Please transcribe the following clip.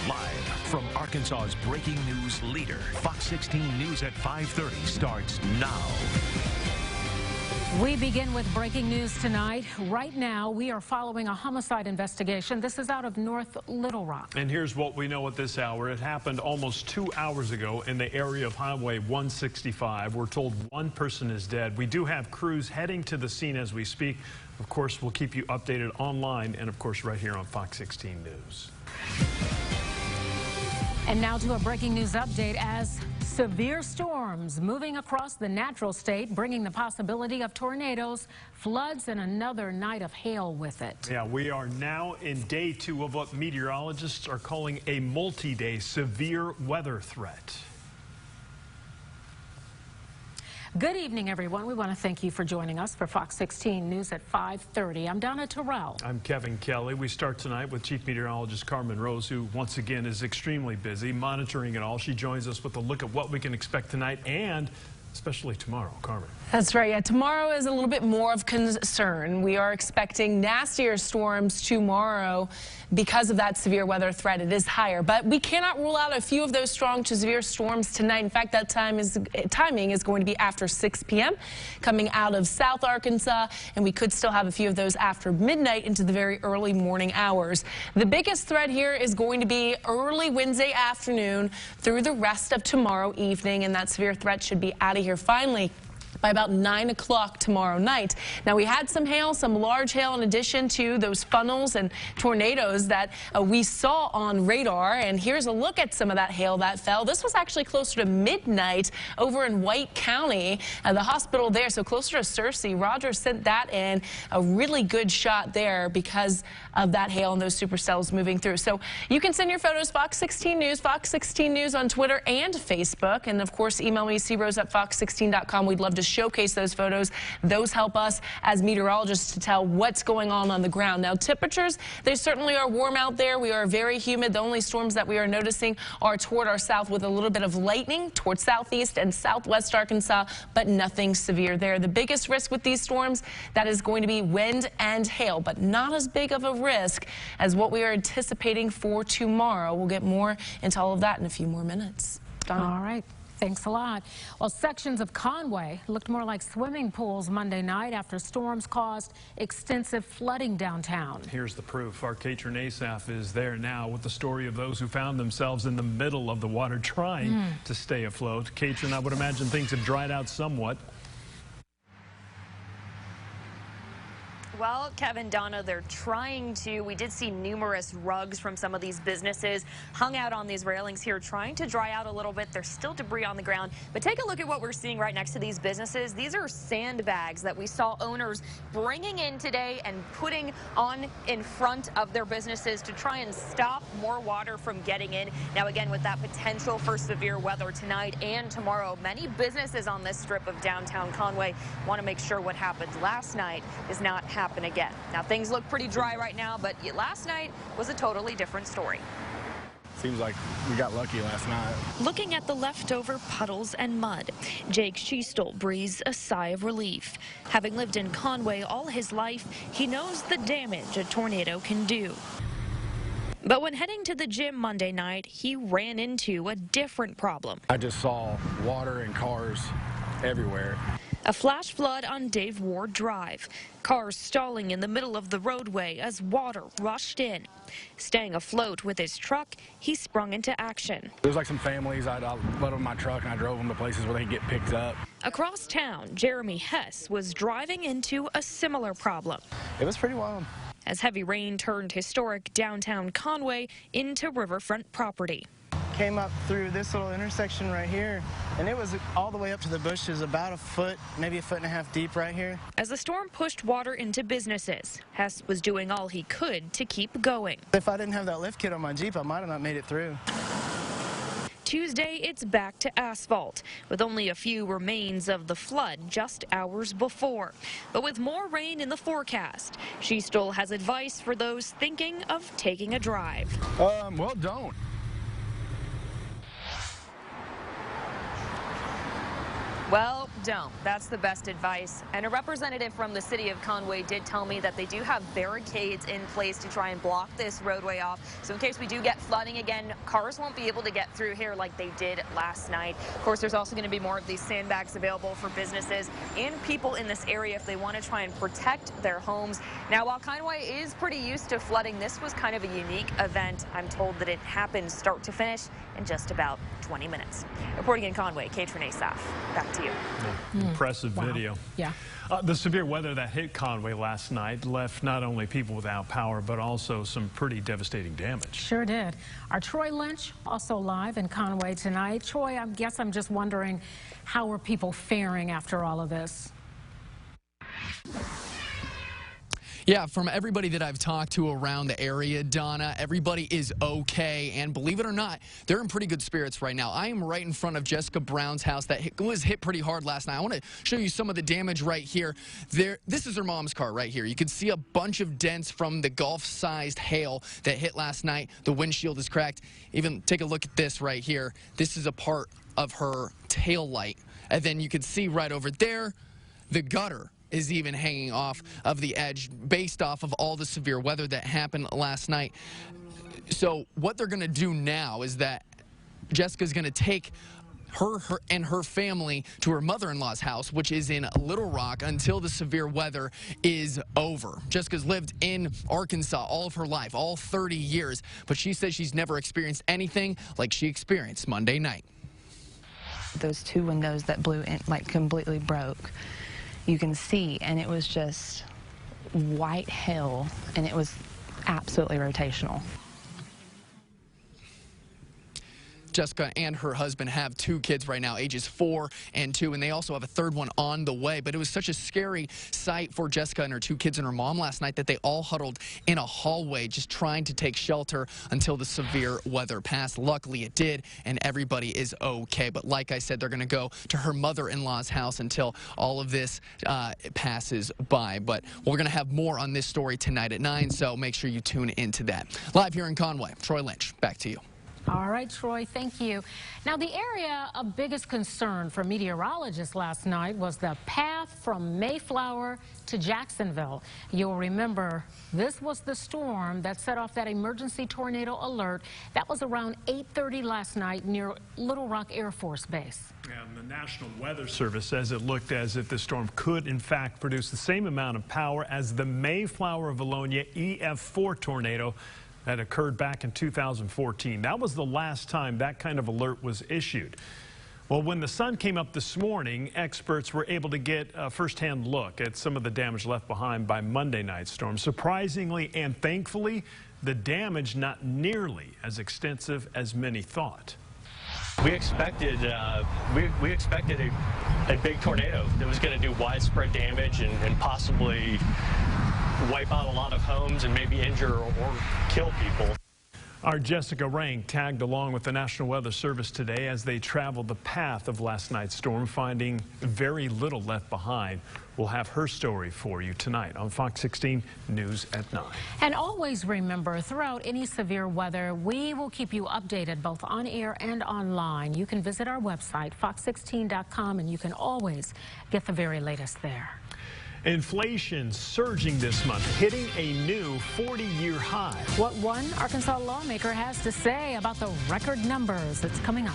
Live from Arkansas's breaking news leader, Fox 16 News at 5:30 starts now. We begin with breaking news tonight. Right now, we are following a homicide investigation. This is out of North Little Rock. And here's what we know at this hour. It happened almost 2 hours ago in the area of Highway 165. We're told one person is dead. We do have crews heading to the scene as we speak. Of course, we'll keep you updated online and, of course, right here on Fox 16 News. And now to a breaking news update as severe storms moving across the natural state, bringing the possibility of tornadoes, floods, and another night of hail with it. Yeah, we are now in day 2 of what meteorologists are calling a multi-day severe weather threat. Good evening, everyone. We want to thank you for joining us for Fox 16 News at 5:30. I'm Donna Terrell. I'm Kevin Kelly. We start tonight with Chief Meteorologist Carmen Rose, who once again is extremely busy monitoring it all. She joins us with a look at what we can expect tonight and especially tomorrow. Carmen. That's right. Yeah, tomorrow is a little bit more of concern. We are expecting nastier storms tomorrow because of that severe weather threat. It is higher, but we cannot rule out a few of those strong to severe storms tonight. In fact, that timing is going to be after 6 p.m. coming out of South Arkansas, and we could still have a few of those after midnight into the very early morning hours. The biggest threat here is going to be early Wednesday afternoon through the rest of tomorrow evening, and that severe threat should be out of here finally by about 9 o'clock tomorrow night. Now, we had some hail, some large hail in addition to those funnels and tornadoes that we saw on radar. And here's a look at some of that hail that fell. This was actually closer to midnight over in White County, the hospital there, so closer to Searcy. Rogers sent that in, a really good shot there because of that hail and those supercells moving through. So you can send your photos, Fox 16 News, Fox 16 News on Twitter and Facebook. And of course, email me, crose@fox16.com. We'd love to showcase those photos. Those help us as meteorologists to tell what's going on the ground. Now, temperatures, they certainly are warm out there. We are very humid. The only storms that we are noticing are toward our south with a little bit of lightning toward southeast and southwest Arkansas, but nothing severe there. The biggest risk with these storms, that is going to be wind and hail, but not as big of a risk as what we are anticipating for tomorrow. We'll get more into all of that in a few more minutes. Donna. All right. Thanks a lot. Well, sections of Conway looked more like swimming pools Monday night after storms caused extensive flooding downtown. Here's the proof. Our Katrin Asaf is there now with the story of those who found themselves in the middle of the water trying to stay afloat. Katrin, I would imagine things have dried out somewhat. Well, Kevin, Donna, they're trying to. We did see numerous rugs from some of these businesses hung out on these railings here, trying to dry out a little bit. There's still debris on the ground. But take a look at what we're seeing right next to these businesses. These are sandbags that we saw owners bringing in today and putting on in front of their businesses to try and stop more water from getting in. Now, again, with that potential for severe weather tonight and tomorrow, many businesses on this strip of downtown Conway want to make sure what happened last night is not happening again. Now, things look pretty dry right now, but last night was a totally different story. Seems like we got lucky last night. Looking at the leftover puddles and mud, Jake Schiestel breathes a sigh of relief. Having lived in Conway all his life, he knows the damage a tornado can do. But when heading to the gym Monday night, he ran into a different problem. I just saw water and cars everywhere. A flash flood on Dave Ward Drive. Cars stalling in the middle of the roadway as water rushed in. Staying afloat with his truck, he sprung into action. There was like some families. I let them in my truck and I drove them to places where they could get picked up. Across town, Jeremy Hess was driving into a similar problem. It was pretty wild. As heavy rain turned historic downtown Conway into riverfront property. Came up through this little intersection right here, and it was all the way up to the bushes, about a foot, maybe a foot and a half deep right here. As the storm pushed water into businesses, Hess was doing all he could to keep going. If I didn't have that lift kit on my Jeep, I might have not made it through. Tuesday, it's back to asphalt, with only a few remains of the flood just hours before. But with more rain in the forecast, Schiestel has advice for those thinking of taking a drive. Well, don't. Well, don't. That's the best advice. And a representative from the city of Conway did tell me that they do have barricades in place to try and block this roadway off. So in case we do get flooding again, cars won't be able to get through here like they did last night. Of course, there's also going to be more of these sandbags available for businesses and people in this area if they want to try and protect their homes. Now, while Conway is pretty used to flooding, this was kind of a unique event. I'm told that it happened start to finish in just about 20 minutes. Reporting in Conway, Katrin Asaf, back to you. Impressive video. Yeah. The severe weather that hit Conway last night left not only people without power, but also some pretty devastating damage. Sure did. Our Troy Lynch also live in Conway tonight. Troy, I guess I'm just wondering, how are people faring after all of this? Yeah, from everybody that I've talked to around the area, Donna, everybody is okay. And believe it or not, they're in pretty good spirits right now. I am right in front of Jessica Brown's house that was hit pretty hard last night. I want to show you some of the damage right here. This is her mom's car right here. You can see a bunch of dents from the golf-sized hail that hit last night. The windshield is cracked. Even take a look at this right here. This is a part of her tail light. And then you can see right over there, the gutter is even hanging off of the edge based off of all the severe weather that happened last night. So what they're going to do now is that Jessica's going to take her and her family to her mother-in-law's house, which is in Little Rock, until the severe weather is over. Jessica's lived in Arkansas all of her life, all 30 years, but she says she's never experienced anything like she experienced Monday night. Those two windows that blew in, like, completely broke. You can see, and it was just white hail, and it was absolutely rotational. Jessica and her husband have 2 kids right now, ages 4 and 2, and they also have a 3rd one on the way. But it was such a scary sight for Jessica and her 2 kids and her mom last night that they all huddled in a hallway just trying to take shelter until the severe weather passed. Luckily it did, and everybody is okay. But like I said, they're going to go to her mother-in-law's house until all of this passes by. But we're going to have more on this story tonight at 9, so make sure you tune into that. Live here in Conway, Troy Lynch, back to you. All right, Troy, thank you. Now, the area of biggest concern for meteorologists last night was the path from Mayflower to Jacksonville. You'll remember this was the storm that set off that emergency tornado alert. That was around 8:30 last night near Little Rock Air Force Base. And the National Weather Service says it looked as if the storm could, in fact, produce the same amount of power as the Mayflower Valonia EF4 tornado that occurred back in 2014. That was the last time that kind of alert was issued. Well, when the sun came up this morning, experts were able to get a first-hand look at some of the damage left behind by Monday night's storm. Surprisingly and thankfully, the damage not nearly as extensive as many thought. We expected a big tornado that was going to do widespread damage and possibly wipe out a lot of homes and maybe injure or kill people. Our Jessica Rang tagged along with the National Weather Service today as they traveled the path of last night's storm, finding very little left behind. We'll have her story for you tonight on Fox 16 News at 9. And always remember, throughout any severe weather, we will keep you updated both on air and online. You can visit our website, fox16.com, and you can always get the very latest there. Inflation surging this month, hitting a new 40-year high. What one Arkansas lawmaker has to say about the record numbers, it's coming up.